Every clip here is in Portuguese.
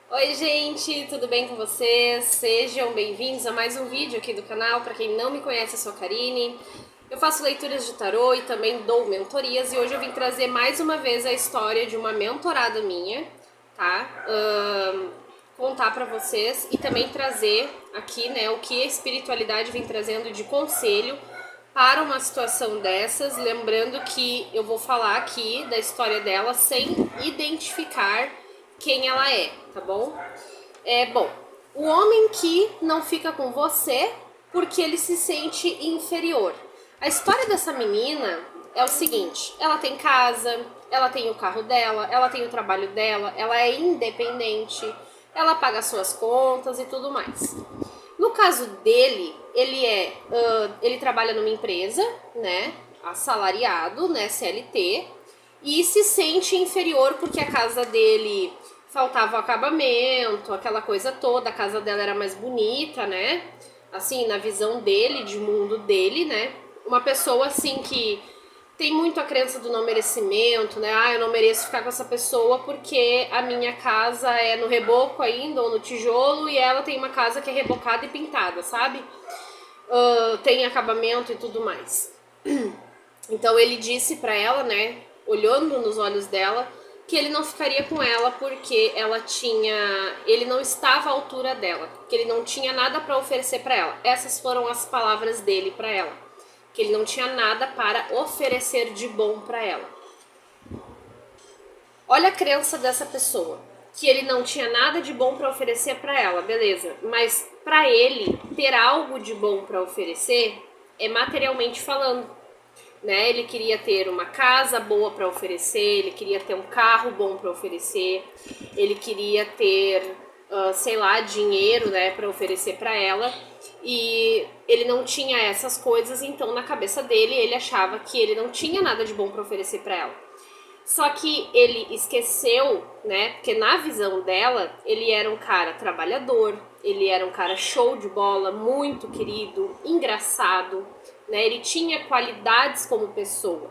Oi gente, tudo bem com vocês? Sejam bem-vindos a mais um vídeo aqui do canal. Para quem não me conhece, eu sou a Karine. Eu faço leituras de tarô e também dou mentorias e hoje eu vim trazer mais uma vez a história de uma mentorada minha, tá? Contar para vocês e também trazer aqui, né, o que a espiritualidade vem trazendo de conselho para uma situação dessas, lembrando que eu vou falar aqui da história dela sem identificar quem ela é, tá bom? Bom, o homem que não fica com você porque ele se sente inferior. A história dessa menina é o seguinte: ela tem casa, ela tem o carro dela, ela tem o trabalho dela, ela é independente, ela paga suas contas e tudo mais. No caso dele, ele trabalha numa empresa, né, assalariado, né, CLT, e se sente inferior porque a casa dele faltava acabamento, aquela coisa toda, a casa dela era mais bonita, né? Assim, na visão dele, de mundo dele, né? Uma pessoa assim que tem muito a crença do não merecimento, né? Ah, eu não mereço ficar com essa pessoa porque a minha casa é no reboco ainda, ou no tijolo, e ela tem uma casa que é rebocada e pintada, sabe? Tem acabamento e tudo mais. Então ele disse pra ela, né, olhando nos olhos dela, que ele não ficaria com ela porque ele não estava à altura dela, que ele não tinha nada para oferecer para ela. Essas foram as palavras dele para ela, que ele não tinha nada para oferecer de bom para ela. Olha a crença dessa pessoa, que ele não tinha nada de bom para oferecer para ela, beleza? Mas para ele ter algo de bom para oferecer é materialmente falando. Né? Ele queria ter uma casa boa para oferecer, ele queria ter um carro bom para oferecer, ele queria ter, sei lá, dinheiro, né, para oferecer para ela. E ele não tinha essas coisas, então na cabeça dele ele achava que ele não tinha nada de bom para oferecer para ela. Só que ele esqueceu, né? Porque na visão dela, ele era um cara trabalhador, ele era um cara show de bola, muito querido, engraçado, né? Ele tinha qualidades como pessoa.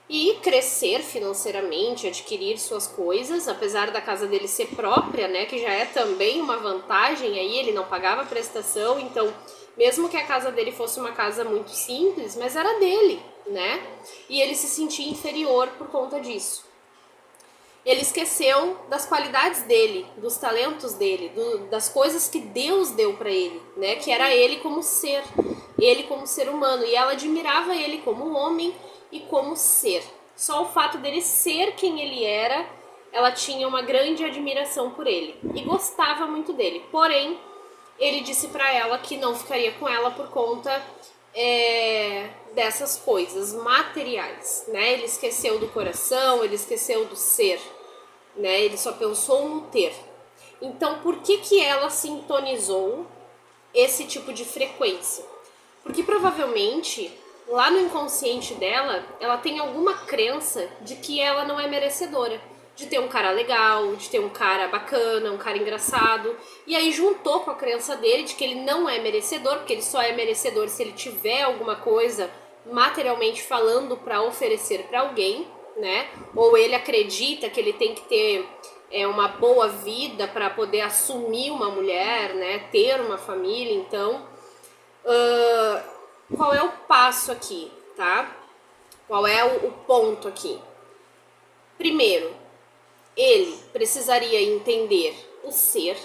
E crescer financeiramente, adquirir suas coisas, apesar da casa dele ser própria, né? Que já é também uma vantagem aí, ele não pagava prestação, então mesmo que a casa dele fosse uma casa muito simples, mas era dele, né? E ele se sentia inferior por conta disso. Ele esqueceu das qualidades dele, dos talentos dele, das coisas que Deus deu para ele, né? Que era ele como ser humano. E ela admirava ele como homem e como ser. Só o fato dele ser quem ele era, ela tinha uma grande admiração por ele e gostava muito dele. Porém, ele disse para ela que não ficaria com ela por conta dessas coisas materiais, né? Ele esqueceu do coração, ele esqueceu do ser, né? Ele só pensou no ter. Então, por que ela sintonizou esse tipo de frequência? Porque provavelmente lá no inconsciente dela, ela tem alguma crença de que ela não é merecedora, de ter um cara legal, de ter um cara bacana, um cara engraçado, e aí juntou com a crença dele de que ele não é merecedor, porque ele só é merecedor se ele tiver alguma coisa materialmente falando para oferecer para alguém, né? Ou ele acredita que ele tem que ter uma boa vida para poder assumir uma mulher, né? Ter uma família. Então, qual é o passo aqui, tá? Qual é o ponto aqui? Primeiro, ele precisaria entender o ser,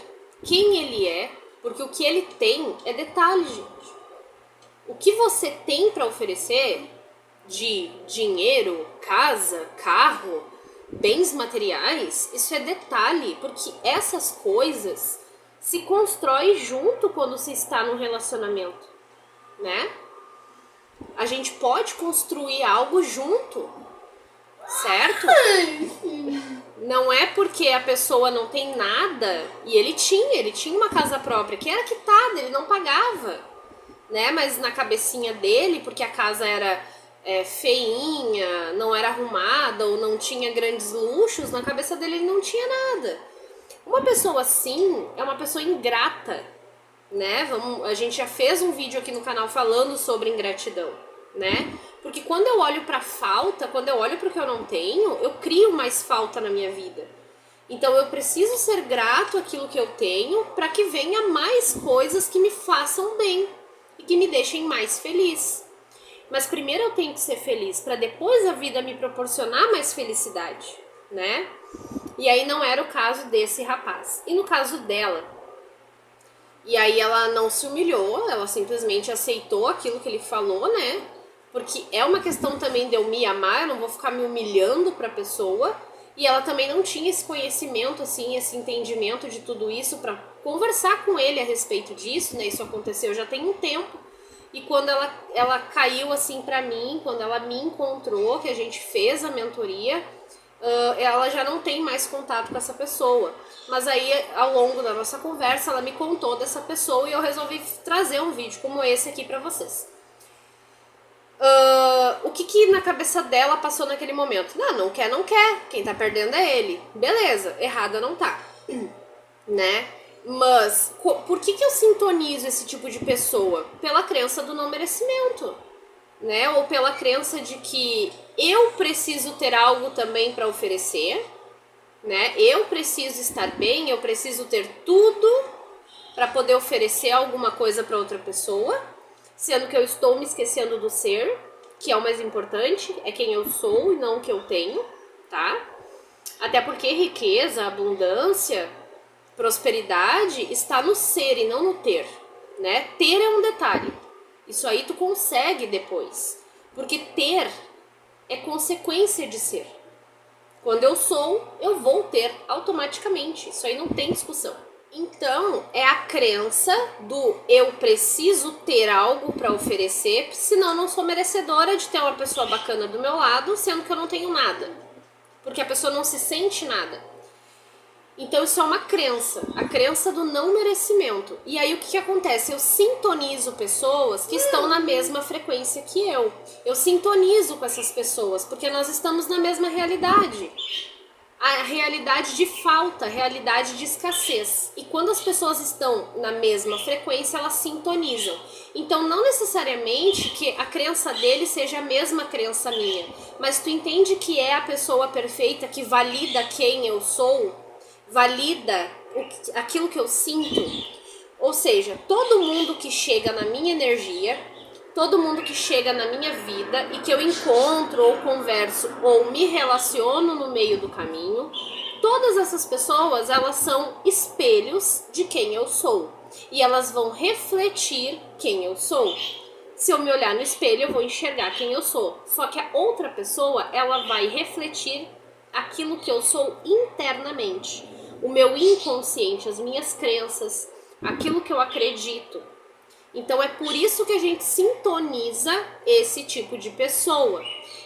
quem ele é, porque o que ele tem é detalhe, gente. O que você tem para oferecer de dinheiro, casa, carro, bens materiais, isso é detalhe, porque essas coisas se constroem junto quando se está num relacionamento, né? A gente pode construir algo junto, certo? Não é porque a pessoa não tem nada, e ele tinha uma casa própria, que era quitada, ele não pagava, né? Mas na cabecinha dele, porque a casa era feinha, não era arrumada ou não tinha grandes luxos, na cabeça dele ele não tinha nada. Uma pessoa assim é uma pessoa ingrata, né? A gente já fez um vídeo aqui no canal falando sobre ingratidão, né? Porque quando eu olho pra falta, quando eu olho pro que eu não tenho, eu crio mais falta na minha vida. Então eu preciso ser grato àquilo que eu tenho para que venha mais coisas que me façam bem e que me deixem mais feliz. Mas primeiro eu tenho que ser feliz para depois a vida me proporcionar mais felicidade, né? E aí não era o caso desse rapaz. E no caso dela, e aí ela não se humilhou, ela simplesmente aceitou aquilo que ele falou, né? Porque é uma questão também de eu me amar, eu não vou ficar me humilhando pra pessoa. E ela também não tinha esse conhecimento, assim, esse entendimento de tudo isso pra conversar com ele a respeito disso, né? Isso aconteceu já tem um tempo. E quando ela caiu, assim, pra mim, quando ela me encontrou, que a gente fez a mentoria, ela já não tem mais contato com essa pessoa. Mas aí, ao longo da nossa conversa, ela me contou dessa pessoa e eu resolvi trazer um vídeo como esse aqui pra vocês. O que na cabeça dela passou naquele momento? Não quer, não quer. Quem tá perdendo é ele. Beleza, errada não tá. Né? Mas por que eu sintonizo esse tipo de pessoa? Pela crença do não merecimento, né? Ou pela crença de que eu preciso ter algo também para oferecer, né? Eu preciso estar bem, eu preciso ter tudo para poder oferecer alguma coisa para outra pessoa, sendo que eu estou me esquecendo do ser, que é o mais importante, é quem eu sou e não o que eu tenho, tá? Até porque riqueza, abundância, prosperidade está no ser e não no ter, né? Ter é um detalhe. Isso aí tu consegue depois. Porque ter é consequência de ser. Quando eu sou, eu vou ter automaticamente. Isso aí não tem discussão. Então, é a crença do eu preciso ter algo para oferecer, senão eu não sou merecedora de ter uma pessoa bacana do meu lado, sendo que eu não tenho nada. Porque a pessoa não se sente nada. Então isso é uma crença, a crença do não merecimento. E aí o que acontece? Eu sintonizo pessoas que estão na mesma frequência que eu. Eu sintonizo com essas pessoas, porque nós estamos na mesma realidade. A realidade de falta, a realidade de escassez. E quando as pessoas estão na mesma frequência, elas sintonizam. Então não necessariamente que a crença dele seja a mesma crença minha, mas tu entende que é a pessoa perfeita que valida quem eu sou? Valida aquilo que eu sinto. Ou seja, todo mundo que chega na minha energia, todo mundo que chega na minha vida e que eu encontro ou converso ou me relaciono no meio do caminho, todas essas pessoas, elas são espelhos de quem eu sou. E elas vão refletir quem eu sou. Se eu me olhar no espelho, eu vou enxergar quem eu sou. Só que a outra pessoa, ela vai refletir aquilo que eu sou internamente. O meu inconsciente, as minhas crenças, aquilo que eu acredito. Então é por isso que a gente sintoniza esse tipo de pessoa.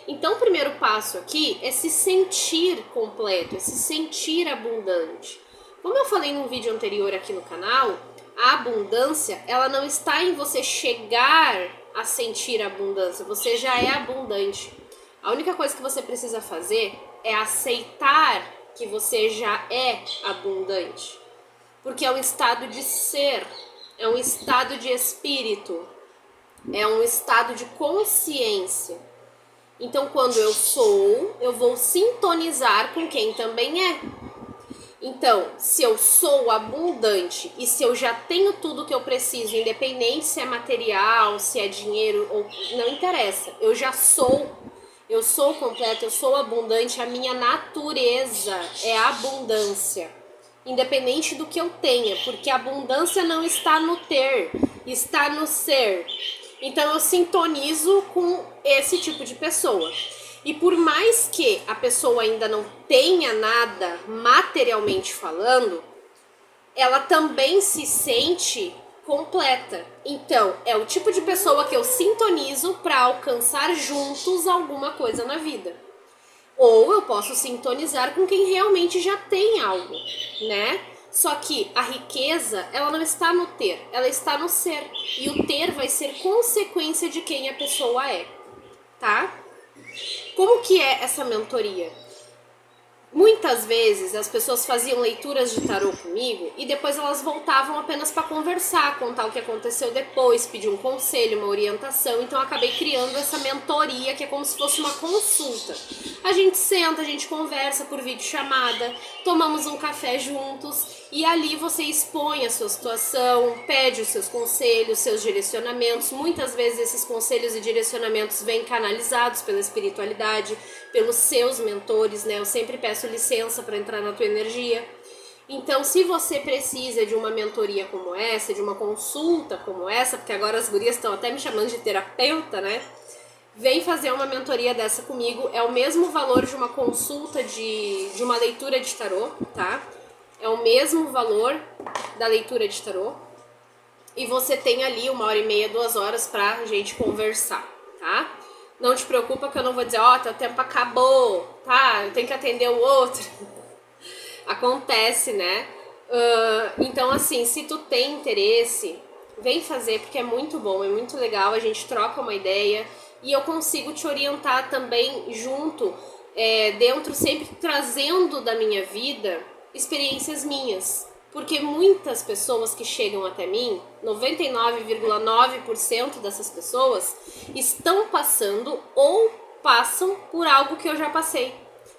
Então o primeiro passo aqui é se sentir completo, é se sentir abundante. Como eu falei num vídeo anterior aqui no canal, a abundância, ela não está em você chegar a sentir a abundância, você já é abundante. A única coisa que você precisa fazer é aceitar que você já é abundante. Porque é um estado de ser, é um estado de espírito, é um estado de consciência. Então, quando eu sou, eu vou sintonizar com quem também é. Então, se eu sou abundante e se eu já tenho tudo que eu preciso, independente se é material, se é dinheiro, ou não interessa, eu já sou. Eu sou completa, eu sou abundante, a minha natureza é a abundância. Independente do que eu tenha, porque a abundância não está no ter, está no ser. Então eu sintonizo com esse tipo de pessoa. E por mais que a pessoa ainda não tenha nada materialmente falando, ela também se sente completa. Então, é o tipo de pessoa que eu sintonizo para alcançar juntos alguma coisa na vida. Ou eu posso sintonizar com quem realmente já tem algo, né? Só que a riqueza, ela não está no ter, ela está no ser. E o ter vai ser consequência de quem a pessoa é, tá? Como que é essa mentoria? Muitas vezes as pessoas faziam leituras de tarô comigo e depois elas voltavam apenas para conversar, contar o que aconteceu depois, pedir um conselho, uma orientação. Então eu acabei criando essa mentoria que é como se fosse uma consulta. A gente senta, a gente conversa por videochamada, tomamos um café juntos e ali você expõe a sua situação, pede os seus conselhos, seus direcionamentos. Muitas vezes esses conselhos e direcionamentos vêm canalizados pela espiritualidade, pelos seus mentores, né? Eu sempre peço licença para entrar na tua energia. Então, se você precisa de uma mentoria como essa, de uma consulta como essa, porque agora as gurias estão até me chamando de terapeuta, né? Vem fazer uma mentoria dessa comigo. É o mesmo valor de uma consulta de uma leitura de tarô, tá? É o mesmo valor da leitura de tarô. E você tem ali 1h30, 2 horas pra gente conversar, tá? Não te preocupa que eu não vou dizer, ó, teu tempo acabou, tá? Eu tenho que atender o outro. Acontece, né? Então, assim, se tu tem interesse, vem fazer, porque é muito bom, é muito legal, a gente troca uma ideia e eu consigo te orientar também junto, dentro, sempre trazendo da minha vida experiências minhas. Porque muitas pessoas que chegam até mim, 99,9% dessas pessoas, estão passando ou passam por algo que eu já passei,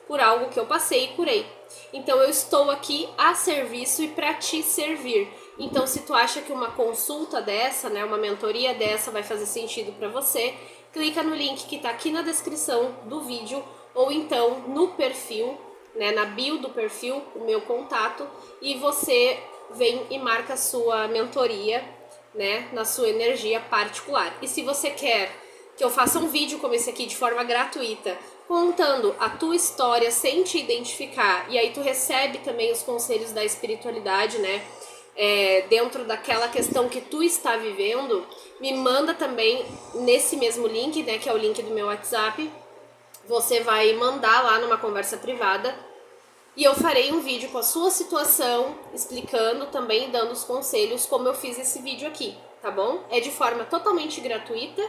por algo que eu passei e curei. Então eu estou aqui a serviço e para te servir. Então se tu acha que uma consulta dessa, né, uma mentoria dessa vai fazer sentido para você, clica no link que está aqui na descrição do vídeo ou então no perfil, né, na bio do perfil, o meu contato, e você vem e marca a sua mentoria, né, na sua energia particular. E se você quer que eu faça um vídeo como esse aqui de forma gratuita, contando a tua história sem te identificar, e aí tu recebe também os conselhos da espiritualidade, né, dentro daquela questão que tu está vivendo, me manda também nesse mesmo link, né, que é o link do meu WhatsApp. Você vai mandar lá numa conversa privada e eu farei um vídeo com a sua situação, explicando também, dando os conselhos, como eu fiz esse vídeo aqui, tá bom? É de forma totalmente gratuita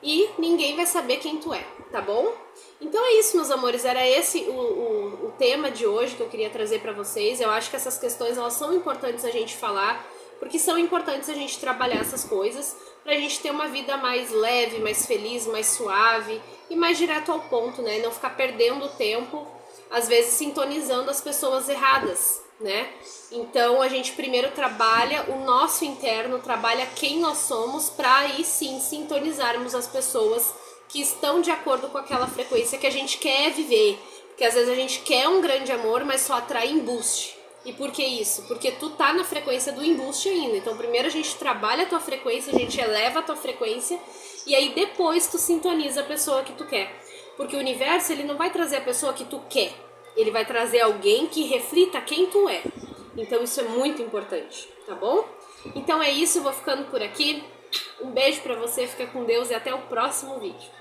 e ninguém vai saber quem tu é, tá bom? Então é isso, meus amores, era esse o tema de hoje que eu queria trazer pra vocês. Eu acho que essas questões, elas são importantes a gente falar, porque são importantes a gente trabalhar essas coisas pra gente ter uma vida mais leve, mais feliz, mais suave e mais direto ao ponto, né? Não ficar perdendo tempo, às vezes sintonizando as pessoas erradas, né? Então a gente primeiro trabalha o nosso interno, trabalha quem nós somos, pra aí sim sintonizarmos as pessoas que estão de acordo com aquela frequência que a gente quer viver. Porque às vezes a gente quer um grande amor, mas só atrai embuste. E por que isso? Porque tu tá na frequência do embuste ainda. Então primeiro a gente trabalha a tua frequência, a gente eleva a tua frequência e aí depois tu sintoniza a pessoa que tu quer. Porque o universo, ele não vai trazer a pessoa que tu quer. Ele vai trazer alguém que reflita quem tu é. Então isso é muito importante, tá bom? Então é isso, eu vou ficando por aqui. Um beijo pra você, fica com Deus e até o próximo vídeo.